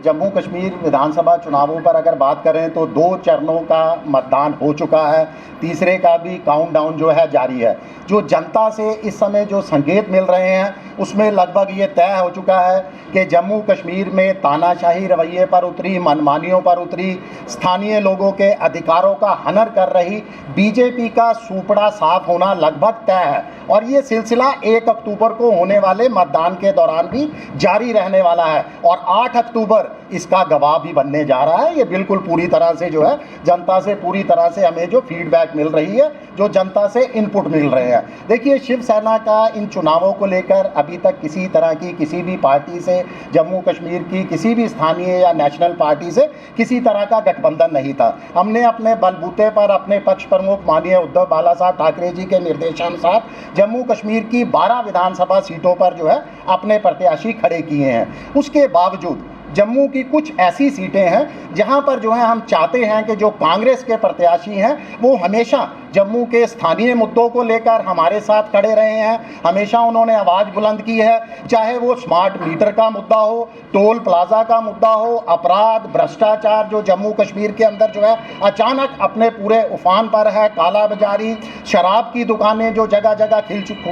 जम्मू कश्मीर विधानसभा चुनावों पर अगर बात करें तो 2 चरणों का मतदान हो चुका है, तीसरे का भी काउंटडाउन जो है जारी है। जो जनता से इस समय जो संकेत मिल रहे हैं उसमें लगभग ये तय हो चुका है कि जम्मू कश्मीर में तानाशाही रवैये पर उतरी, मनमानियों पर उतरी, स्थानीय लोगों के अधिकारों का हनन कर रही बीजेपी का सूपड़ा साफ होना लगभग तय है और ये सिलसिला 1 अक्टूबर को होने वाले मतदान के दौरान भी जारी रहने वाला है और 8 अक्टूबर इसका गवाह भी बनने जा रहा है। ये बिल्कुल पूरी तरह से जो है जनता से पूरी तरह से हमें जो फीडबैक मिल रही है, जो जनता से इनपुट मिल रहे हैं। देखिए, शिवसेना का इन चुनावों को लेकर अभी तक किसी तरह की किसी भी पार्टी से, जम्मू कश्मीर की किसी भी स्थानीय या नेशनल पार्टी से किसी तरह का गठबंधन नहीं था। हमने अपने बलबूते पर अपने पक्ष प्रमुख माननीय उद्धव बाला साहब ठाकरे जी के निर्देशानुसार जम्मू कश्मीर की 12 विधानसभा सीटों पर जो है अपने प्रत्याशी खड़े किए हैं। उसके बावजूद जम्मू की कुछ ऐसी सीटें हैं जहां पर जो है हम चाहते हैं कि जो कांग्रेस के प्रत्याशी हैं वो हमेशा जम्मू के स्थानीय मुद्दों को लेकर हमारे साथ खड़े रहे हैं। हमेशा उन्होंने आवाज़ बुलंद की है, चाहे वो स्मार्ट मीटर का मुद्दा हो, टोल प्लाजा का मुद्दा हो, अपराध, भ्रष्टाचार जो जम्मू कश्मीर के अंदर जो है अचानक अपने पूरे उफान पर है, काला बाजारी, शराब की दुकानें जो जगह जगह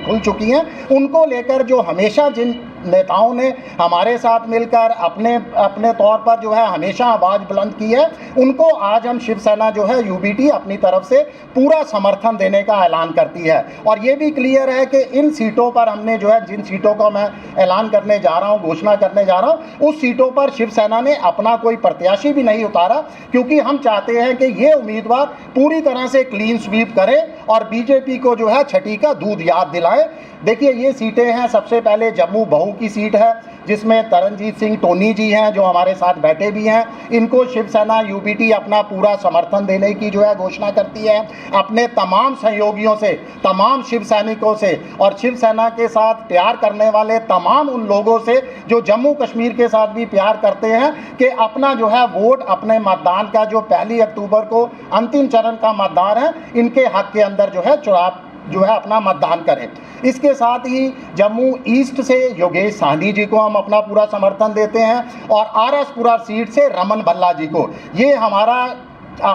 खुल चुकी हैं, उनको लेकर जो हमेशा जिन नेताओं ने हमारे साथ मिलकर अपने तौर पर जो है हमेशा आवाज़ बुलंद की है, उनको आज हम शिवसेना जो है यूबीटी अपनी तरफ से पूरा समर्थन देने का ऐलान करती है। और ये भी क्लियर है कि इन सीटों पर हमने जो है, जिन सीटों का मैं ऐलान करने जा रहा हूँ, घोषणा करने जा रहा हूँ, उस सीटों पर शिवसेना ने अपना कोई प्रत्याशी भी नहीं उतारा, क्योंकि हम चाहते हैं कि ये उम्मीदवार पूरी तरह से क्लीन स्वीप करें और बीजेपी को जो है छठी का दूध याद दिलाएं। देखिए, ये सीटें हैं, सबसे पहले जम्मू बहू की सीट है जिसमें तरनजीत सिंह टोनी जी हैं जो हमारे साथ बैठे भी हैं। इनको शिवसेना यूबीटी अपना पूरा समर्थन देने की जो है घोषणा करती है अपने तमाम सहयोगियों से, तमाम शिव सैनिकों से और शिवसेना के साथ प्यार करने वाले तमाम उन लोगों से जो जम्मू कश्मीर के साथ भी प्यार करते हैं कि अपना जो है वोट, अपने मतदान का जो 1 अक्टूबर को अंतिम चरण का मतदान है, इनके हक के अंदर जो है चुनाव जो है अपना मतदान करें। इसके साथ ही जम्मू ईस्ट से योगेश साहनी जी को हम अपना पूरा समर्थन देते हैं और आरएसपुरा सीट से रमन भल्ला जी को, ये हमारा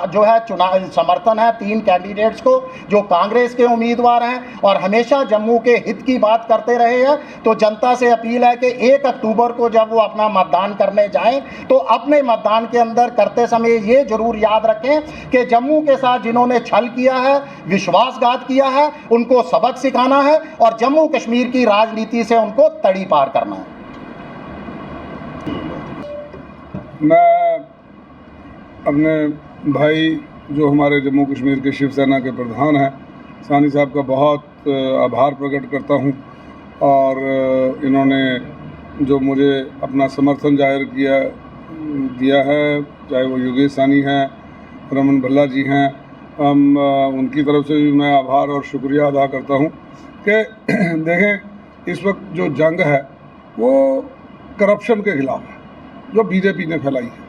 जो है चुनाव समर्थन है 3 कैंडिडेट्स को जो कांग्रेस के उम्मीदवार हैं और हमेशा जम्मू के हित की बात करते रहे हैं। तो जनता से अपील है कि 1 अक्टूबर को जब वो अपना मतदान करने जाएं तो अपने मतदान के अंदर करते समय ये जरूर याद रखें कि जम्मू के साथ जिन्होंने छल किया है, विश्वासघात किया है, उनको सबक सिखाना है और जम्मू कश्मीर की राजनीति से उनको तड़ी पार करना है। मैं अपने भाई जो हमारे जम्मू कश्मीर के शिवसेना के प्रधान हैं साहनी साहब का बहुत आभार प्रकट करता हूं और इन्होंने जो मुझे अपना समर्थन जाहिर दिया है, चाहे वो योगेश साहनी हैं, रमन भल्ला जी हैं, हम उनकी तरफ से भी मैं आभार और शुक्रिया अदा करता हूं कि देखें, इस वक्त जो जंग है वो करप्शन के खिलाफ है जो बीजेपी ने फैलाई है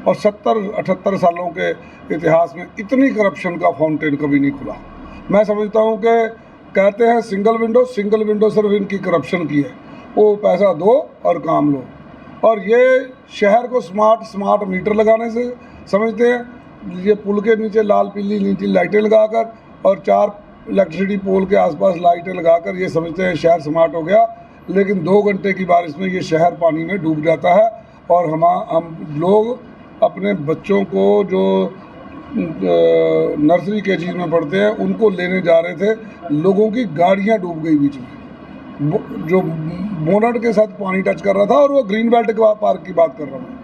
और 70-78 सालों के इतिहास में इतनी करप्शन का फाउंटेन कभी नहीं खुला। मैं समझता हूँ कि कहते हैं सिंगल विंडो सिर्फ इनकी करप्शन की है, वो पैसा दो और काम लो। और ये शहर को स्मार्ट मीटर लगाने से समझते हैं, ये पुल के नीचे लाल पीली नीची लाइटें लगाकर और 4 इलेक्ट्रिसिटी पोल के आसपास लाइटें लगाकर ये समझते हैं शहर स्मार्ट हो गया, लेकिन 2 घंटे की बारिश में ये शहर पानी में डूब जाता है। और हम लोग अपने बच्चों को जो नर्सरी केजी में पढ़ते हैं उनको लेने जा रहे थे, लोगों की गाड़ियां डूब गई बीच में, जो बोनट के साथ पानी टच कर रहा था और वो ग्रीन बेल्ट के पार्क की बात कर रहा हूँ।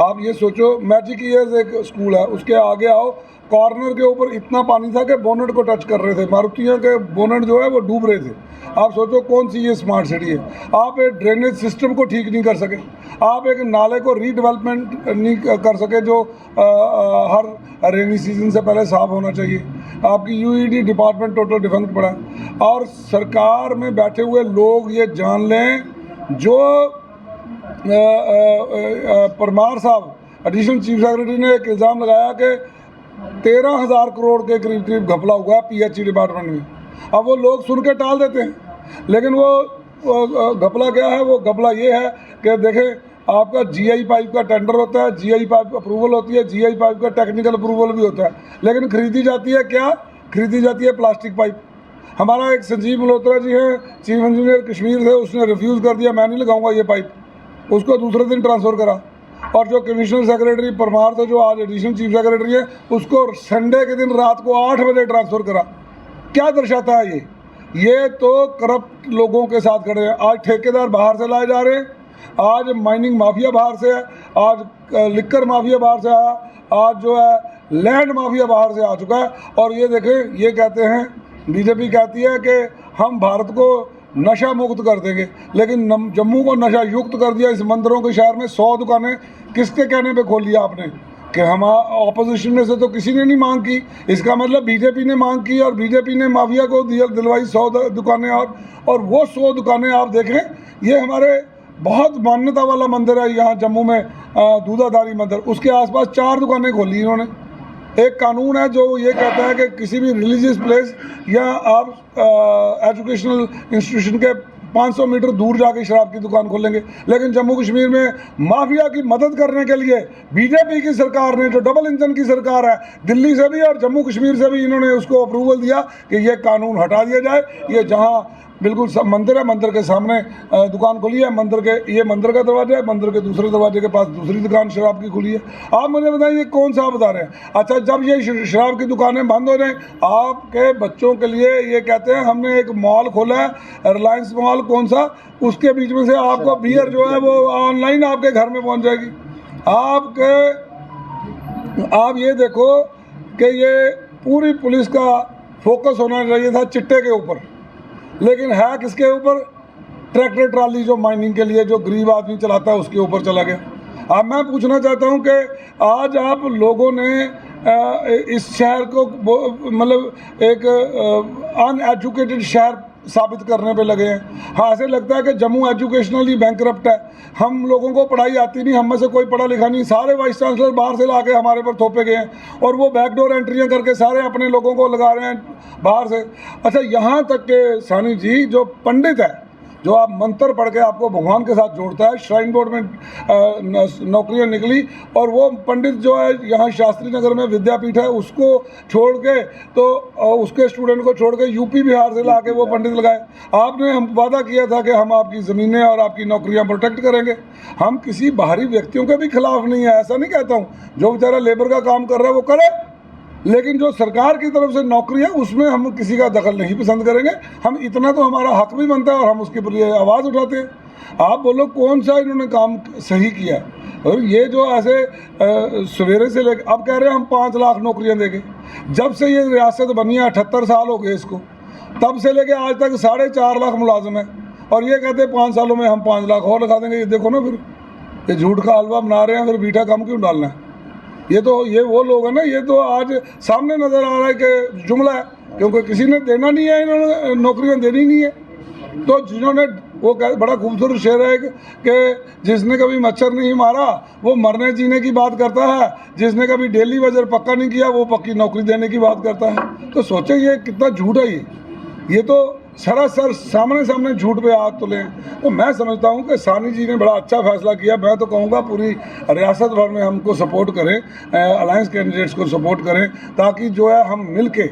आप ये सोचो, मैजिक ईयर्स एक स्कूल है, उसके आगे आओ, कॉर्नर के ऊपर इतना पानी था कि बोनट को टच कर रहे थे, मारुतियों के बोनट जो है वो डूब रहे थे। आप सोचो कौन सी ये स्मार्ट सिटी है। आप एक ड्रेनेज सिस्टम को ठीक नहीं कर सके, आप एक नाले को रीडेवलपमेंट नहीं कर सके जो हर रेनी सीजन से पहले साफ होना चाहिए। आपकी यूईडी डिपार्टमेंट टोटल डिफेंस पड़ा है। और सरकार में बैठे हुए लोग ये जान लें, जो परमार साहब एडिशनल चीफ सेक्रेटरी ने एक इल्ज़ाम लगाया कि 13,000 करोड़ के करीब घपला हुआ है पीएचई डिपार्टमेंट में। अब वो लोग सुन के टाल देते हैं, लेकिन वो घपला क्या है? वो घपला ये है कि देखें, आपका जीआई पाइप का टेंडर होता है, जीआई पाइप अप्रूवल होती है, जीआई पाइप का टेक्निकल अप्रूवल भी होता है, लेकिन खरीदी जाती है क्या? खरीदी जाती है प्लास्टिक पाइप। हमारा एक संजीव मल्होत्रा जी हैं, चीफ इंजीनियर कश्मीर थे, उसने रिफ्यूज़ कर दिया, मैं नहीं लगाऊंगा ये पाइप, उसको दूसरे दिन ट्रांसफ़र करा। और जो कमिश्नर सेक्रेटरी परमार थे, जो आज एडिशनल चीफ सेक्रेटरी है, उसको संडे के दिन रात को 8 बजे ट्रांसफ़र करा। क्या दर्शाता है ये तो करप्ट लोगों के साथ खड़े हैं। आज ठेकेदार बाहर से लाए जा रहे हैं, आज माइनिंग माफिया बाहर से है, आज लिक्कर माफिया बाहर से आया, आज जो है लैंड माफिया बाहर से आ चुका है। और ये देखें, ये कहते हैं, बीजेपी कहती है कि हम भारत को नशा मुक्त कर देंगे, लेकिन जम्मू को नशा युक्त कर दिया। इस मंदिरों के शहर में 100 दुकानें किसके कहने पे खोल लिया आपने? कि हम ऑपोजिशन में से तो किसी ने नहीं मांग की, इसका मतलब बीजेपी ने मांग की और बीजेपी ने माफिया को दिलवाई 100 दुकानें। और वो 100 दुकानें आप देखें, ये हमारे बहुत मान्यता वाला मंदिर है यहाँ जम्मू में, दूधाधारी मंदिर, उसके आसपास 4 दुकानें खोली इन्होंने। एक कानून है जो ये कहता है कि किसी भी रिलीजियस प्लेस या आप एजुकेशनल इंस्टीट्यूशन के 500 मीटर दूर जाके शराब की दुकान खोलेंगे, लेकिन जम्मू कश्मीर में माफिया की मदद करने के लिए बीजेपी की सरकार ने, जो डबल इंजन की सरकार है, दिल्ली से भी और जम्मू कश्मीर से भी, इन्होंने उसको अप्रूवल दिया कि ये कानून हटा दिया जाए। ये जहाँ बिल्कुल सब मंदिर है, मंदिर के सामने दुकान खुली है, ये मंदिर का दरवाजा है, मंदिर के दूसरे दरवाजे के पास दूसरी दुकान शराब की खुली है। आप मुझे बताइए कौन सा आप बता रहे हैं? अच्छा, जब ये शराब की दुकानें बंद हो जाएं, आपके बच्चों के लिए ये कहते हैं हमने एक मॉल खोला है, रिलायंस मॉल, कौन सा, उसके बीच में से आपको बियर जो है वो ऑनलाइन आपके घर में पहुँच जाएगी। आप ये देखो कि ये पूरी पुलिस का फोकस होना चाहिए था चिट्टे के ऊपर, लेकिन है किसके ऊपर? ट्रैक्टर ट्राली जो माइनिंग के लिए जो गरीब आदमी चलाता है उसके ऊपर चला गया। अब मैं पूछना चाहता हूं कि आज आप लोगों ने इस शहर को मतलब एक अनएजुकेटेड शहर साबित करने पे लगे हैं। हाँ, ऐसे लगता है कि जम्मू एजुकेशनली बैंकरप्ट है, हम लोगों को पढ़ाई आती नहीं, हम में से कोई पढ़ा लिखा नहीं, सारे वाइस चांसलर बाहर से लाके हमारे पर थोपे गए हैं और वो बैकडोर एंट्रियां करके सारे अपने लोगों को लगा रहे हैं बाहर से। अच्छा, यहाँ तक के सानी जी, जो पंडित है, जो आप मंत्र पढ़ के आपको भगवान के साथ जोड़ता है, श्राइन बोर्ड में नौकरियां निकली, और वो पंडित जो है यहाँ शास्त्री नगर में विद्यापीठ है, उसको छोड़ के, तो उसके स्टूडेंट को छोड़ के यूपी बिहार से लाके वो पंडित लगाए। आपने हम वादा किया था कि हम आपकी ज़मीनें और आपकी नौकरियां प्रोटेक्ट करेंगे। हम किसी बाहरी व्यक्तियों के भी खिलाफ नहीं है, ऐसा नहीं कहता हूँ, जो बेचारा लेबर का काम कर रहा है वो करे, लेकिन जो सरकार की तरफ से नौकरी है उसमें हम किसी का दखल नहीं पसंद करेंगे। हम इतना तो हमारा हक भी बनता है और हम उसके लिए आवाज़ उठाते हैं। आप बोलो कौन सा इन्होंने काम सही किया? और ये जो ऐसे सवेरे से लेकर अब कह रहे हैं हम 5 लाख नौकरियां देंगे। जब से ये रियासत बनी है 78 साल हो गए इसको, तब से लेके आज तक 4.5 लाख मुलाजिम है, और ये कहते हैं 5 सालों में हम 5 लाख और लगा देंगे। ये देखो ना, फिर ये झूठ का हलवा बना रहे हैं, फिर मीठा कम क्यों डालना है? ये वो लोग हैं ना, ये तो आज सामने नज़र आ रहा है कि जुमला है, क्योंकि किसी ने देना नहीं है, इन्होंने नौकरियां देनी नहीं है। तो जिन्होंने वो बड़ा खूबसूरत शेर है कि जिसने कभी मच्छर नहीं मारा वो मरने जीने की बात करता है, जिसने कभी डेली वजर पक्का नहीं किया वो पक्की नौकरी देने की बात करता है। तो सोचे ये कितना झूठ है। ये तो सरासर सामने झूठ पे हाथ तुले हैं। तो मैं समझता हूँ कि सानी जी ने बड़ा अच्छा फैसला किया। मैं तो कहूँगा पूरी रियासत भर में हमको सपोर्ट करें, अलायंस कैंडिडेट्स को सपोर्ट करें, ताकि जो है हम मिल के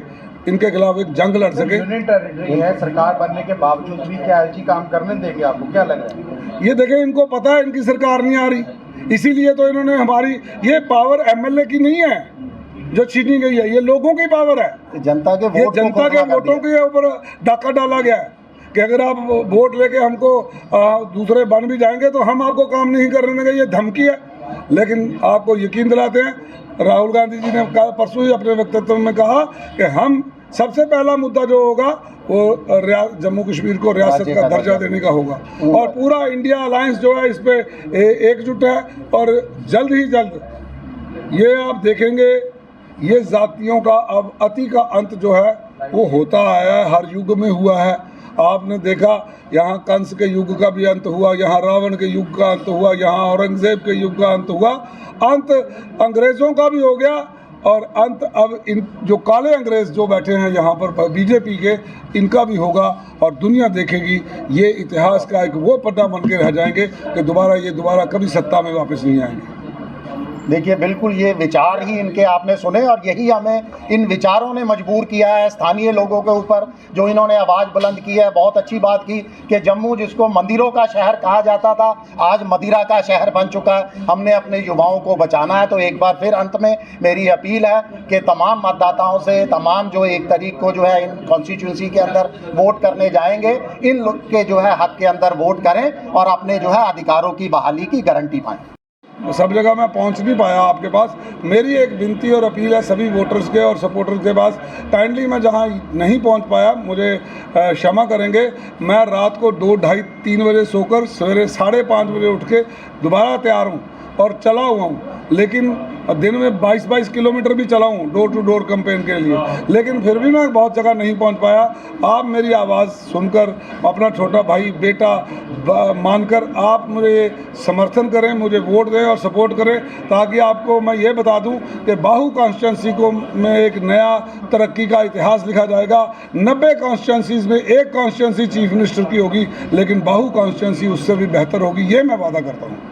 इनके खिलाफ एक जंग लड़ सके। यूनियन टेरिटरी है, सरकार बनने के बावजूद भी क्या एलजी काम करने देंगे? आपको क्या लग रहा है? ये देखें, इनको पता है इनकी सरकार नहीं आ रही, इसीलिए तो इन्होंने हमारी ये पावर एमएलए की नहीं है जो छीनी गई है, ये लोगों की पावर है। जनता के वोटों के ऊपर डाका डाला गया है कि अगर आप वोट लेके हमको दूसरे बन भी जाएंगे तो हम आपको काम नहीं करने देंगे। ये धमकी है। लेकिन आपको यकीन दिलाते हैं, राहुल गांधी जी ने परसों ही अपने वक्तव्य में कहा कि हम सबसे पहला मुद्दा जो होगा वो जम्मू कश्मीर को रियासत का दर्जा देने का होगा, और पूरा इंडिया अलायंस जो है इस पे एकजुट है। और जल्द ही जल्द ये आप देखेंगे, ये जातियों का अब अति का अंत जो है वो होता आया है, हर युग में हुआ है। आपने देखा यहाँ कंस के युग का भी अंत हुआ, यहाँ रावण के युग का अंत हुआ, यहाँ औरंगजेब के युग का अंत हुआ, अंत अंग्रेज़ों का भी हो गया और अंत अब इन जो काले अंग्रेज़ जो बैठे हैं यहाँ पर बीजेपी के, इनका भी होगा और दुनिया देखेगी। ये इतिहास का एक वो पन्ना बन के रह जाएंगे कि दोबारा कभी सत्ता में वापस नहीं आएंगे। देखिए, बिल्कुल ये विचार ही इनके आपने सुने और यही हमें इन विचारों ने मजबूर किया है स्थानीय लोगों के ऊपर, जो इन्होंने आवाज़ बुलंद की है। बहुत अच्छी बात की कि जम्मू जिसको मंदिरों का शहर कहा जाता था, आज मदिरा का शहर बन चुका है। हमने अपने युवाओं को बचाना है। तो एक बार फिर अंत में मेरी अपील है कि तमाम मतदाताओं से, तमाम जो 1 तारीख को जो है इन कॉन्स्टिट्यूंसी के अंदर वोट करने जाएंगे, इन लोग के जो है हक के अंदर वोट करें और अपने जो है अधिकारों की बहाली की गारंटी पाएँ। सब जगह मैं पहुंच नहीं पाया आपके पास। मेरी एक विनती और अपील है सभी वोटर्स के और सपोर्टर्स के पास, काइंडली मैं जहां नहीं पहुंच पाया मुझे क्षमा करेंगे। मैं रात को 2, ढाई, 3 बजे सोकर सवेरे 5:30 बजे उठ के दोबारा तैयार हूं और चला हुआ हूं, लेकिन दिन में 22 किलोमीटर भी चला हूँ डोर टू डोर कैंपेन के लिए, लेकिन फिर भी मैं बहुत जगह नहीं पहुँच पाया। आप मेरी आवाज़ सुनकर, अपना छोटा भाई बेटा मानकर आप मुझे समर्थन करें, मुझे वोट दें और सपोर्ट करें, ताकि आपको मैं ये बता दूं कि बाहू कॉन्स्टिट्यूंसी को में एक नया तरक्की का इतिहास लिखा जाएगा। 90 कॉन्स्टिट्यूंसीज़ में एक कॉन्स्टिट्यूंसी चीफ मिनिस्टर की होगी, लेकिन बाहू कॉन्स्टिट्यूंसी उससे भी बेहतर होगी, ये मैं वादा करता हूँ।